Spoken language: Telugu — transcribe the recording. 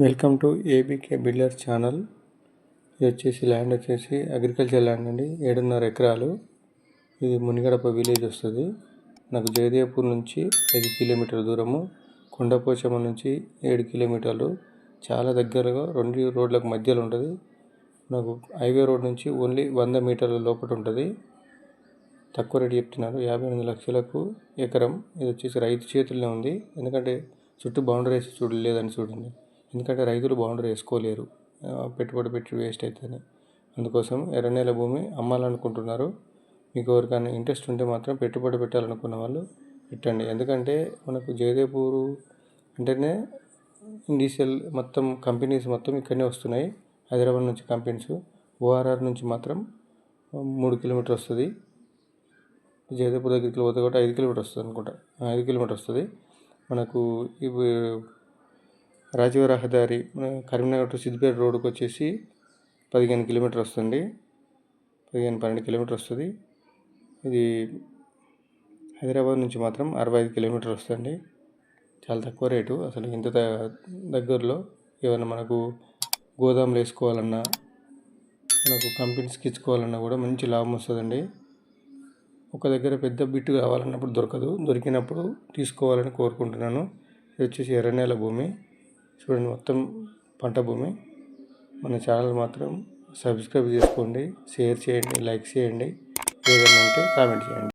Welcome to ABK builders channel. ఇది వచ్చేసి ల్యాండ్ వచ్చేసి అగ్రికల్చర్ ల్యాండ్ అండి. 7.5 ఎకరాలు. ఇది మునిగడప విలేజ్ వస్తుంది. నాకు జయదేవ్పూర్ నుంచి 5 కిలోమీటర్ల దూరము, కొండపోచమ్మ నుంచి 7 కిలోమీటర్లు. చాలా దగ్గరగా 2 రోడ్లకు మధ్యలో ఉంటుంది. నాకు హైవే రోడ్ నుంచి ఓన్లీ 100 మీటర్ల లోపల ఉంటుంది. తక్కువ రేటు చెప్తున్నారు, 58 లక్షలకు ఎకరం. ఇది వచ్చేసి రైతు చేతుల్లో ఉంది. ఎందుకంటే చుట్టూ బౌండరీ వేసి చూడలేదని చూడండి. ఎందుకంటే రైతులు బౌండరీ వేసుకోలేరు, పెట్టుబడి పెట్టి వేస్ట్ అవుతుంది. అందుకోసం ఎర్రనేల భూమి అమ్మాలనుకుంటున్నారు. మీకు ఎవరికైనా ఇంట్రెస్ట్ ఉంటే మాత్రం పెట్టుబడి పెట్టాలనుకున్న వాళ్ళు పెట్టండి. ఎందుకంటే మనకు జయదేవ్పూర్ అంటేనే ఇండస్ట్రియల్ మొత్తం కంపెనీస్ మొత్తం ఇక్కడనే వస్తున్నాయి. హైదరాబాద్ నుంచి కంపెనీస్. ఓఆర్ఆర్ నుంచి మాత్రం 3 కిలోమీటర్ వస్తుంది. జయదేవ్పూర్ దగ్గరికి పోతే కూడా 5 కిలోమీటర్ వస్తుంది అనుకుంటా. 5 కిలోమీటర్ వస్తుంది. మనకు ఇవి రాజీవ రహదారి కరీంనగర్ టు సిద్దిపేట రోడ్డుకి వచ్చేసి 15 కిలోమీటర్ వస్తుంది. 12 కిలోమీటర్ వస్తుంది. ఇది హైదరాబాద్ నుంచి మాత్రం 65 కిలోమీటర్ వస్తుంది. చాలా తక్కువ రేటు. అసలు ఇంత దగ్గరలో ఏమైనా మనకు గోదాములు వేసుకోవాలన్నా, మనకు కంపెనీస్కి ఇచ్చుకోవాలన్నా కూడా మంచి లాభం వస్తుందండి. ఒక దగ్గర పెద్ద బిట్టు కావాలన్నప్పుడు దొరకదు. దొరికినప్పుడు తీసుకోవాలని కోరుకుంటున్నాను. ఇది వచ్చేసి ఎర్రనేల భూమి. చూడండి, మొత్తం పంట భూమి. మన ఛానల్ మాత్రం సబ్స్క్రైబ్ చేసుకోండి, షేర్ చేయండి, లైక్ చేయండి. ఏదైనా ఉంటే కామెంట్ చేయండి.